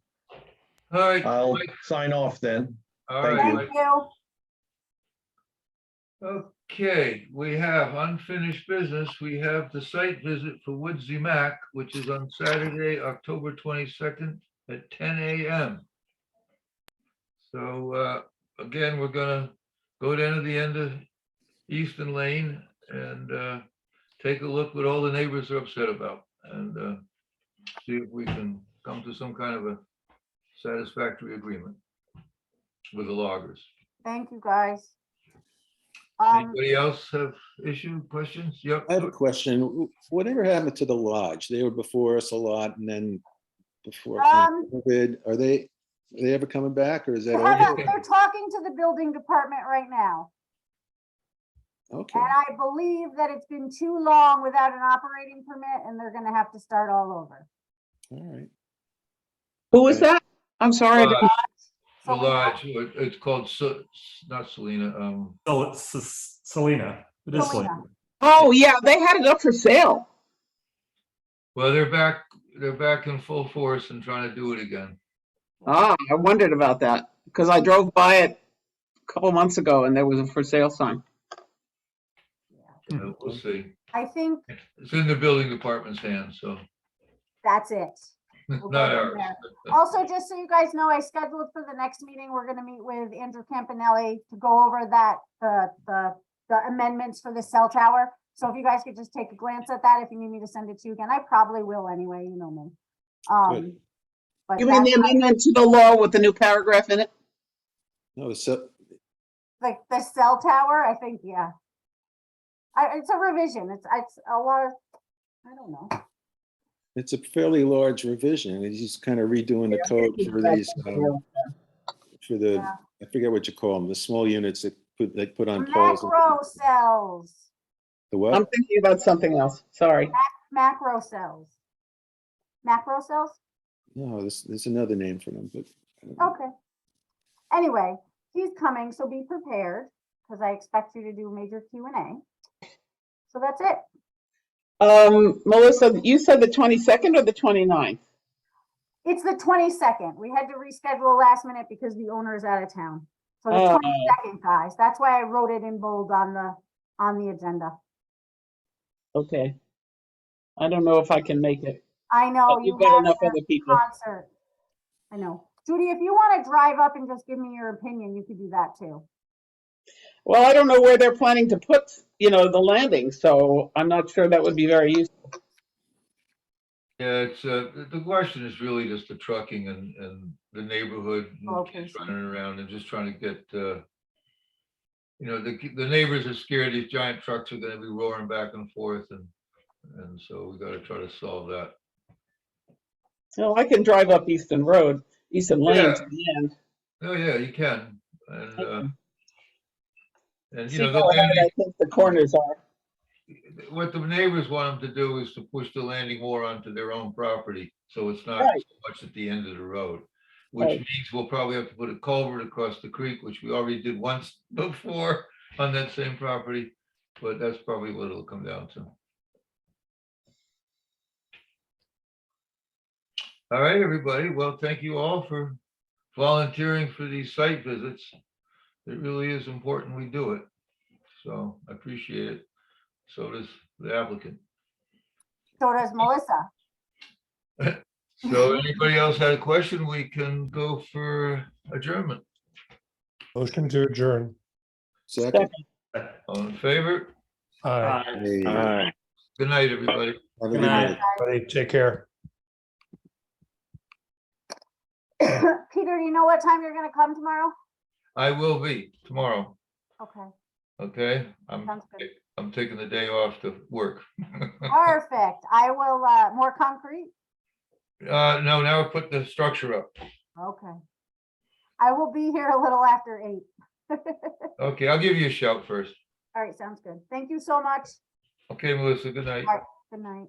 All right. I'll Mike, sign off then. all thank right, you. Mike. Thank you. Okay, we have unfinished business. We have the site visit for Woodsy Mac, which is on Saturday, October 22nd at 10 a.m. So again, we're gonna go down to the end of Easton Lane and take a look what all the neighbors are upset about and see if we can come to some kind of a satisfactory agreement with the loggers. Thank you, guys. Anybody else have questions? Yep. I have a question. Whatever happened to the lodge? They were before us a lot and then before COVID, are they ever coming back or is that over? They're talking to the building department right now. Okay, And I believe that it's been too long without an operating permit and they're gonna have to start all over. all right. Who was that? I'm sorry. I Lodge. didn't- The So we have- lodge, it's called, not Selena, So it's Selena. It is Selena. Selena. Oh, yeah, they had it up for sale. well, they're back in full force and trying to do it again. Ah, I wondered about that because I drove by it a couple months ago and there was a for sale sign. We'll see. I think It's in the building department's hands, so that's it. We'll go not from ours. there. Also, just so you guys know, I scheduled for the next meeting, we're gonna meet with Andrew Campanelli to go over the amendments for the cell tower. So if you guys could just take a glance at that, if you need me to send it to you again, I probably will anyway, you know me. Good. But You mean the that's amendment to the law with the new paragraph in it? No, so like the cell tower, I think, yeah. It's a revision, it's a lot of, I don't know. it's a fairly large revision. He's just kind of redoing the code for these, for the, Yeah. I forget what you call them, the small units that they put on poles. Macro cells, The I'm what? thinking about something else. Sorry. macro cells. Macro cells? No, there's another name for them, but. I don't know. Okay. Anyway, he's coming, so be prepared, because I expect you to do major Q&A. So that's it. Melissa, you said the 22nd or the 29th? It's the 22nd. We had to reschedule last minute because the owner is out of town. So the Oh. 22nd, guys. That's why I wrote it in bold on the agenda. Okay. I don't know if I can make it. I know But you you've got have enough a other people. concert. I know. Judy, if you want to drive up and just give me your opinion, you could do that too. Well, I don't know where they're planning to put, the landing, so I'm not sure that would be very useful. Yeah, it's the question is really just the trucking and the neighborhood and kids Location. running around and just trying to get the neighbors are scared these giant trucks are going to be roaring back and forth and so we got to try to solve that. So I can drive up Easton Road, Easton Lane Yeah. to the end. Oh yeah, you can. And See how hard I think the corners are. what the neighbors want them to do is to push the landing more onto their own property, so it's not Right. so much at the end of the road. Which Right. means we'll probably have to put a culvert across the creek, which we already did once before on that same property, but that's probably what it'll come down to. All right, everybody. Well, thank you all for volunteering for these site visits. It really is important we do it. So I appreciate it. So does the applicant. So does Melissa. So anybody else had a question, we can go for adjournment. Motion to adjourn. Second. All in favor? Aye. Hey, All right. Good night, everybody. have a Good good night. night. Everybody, take care. Peter, do you know what time you're gonna come tomorrow? I will be tomorrow. Okay, Okay, sounds good. I'm taking the day off to work. Perfect. I will, more concrete? No, now I put the structure up. Okay. I will be here a little after 8. Okay, I'll give you a shout first. All right, sounds good. Thank you so much. Okay, Melissa, good night. All right, good night.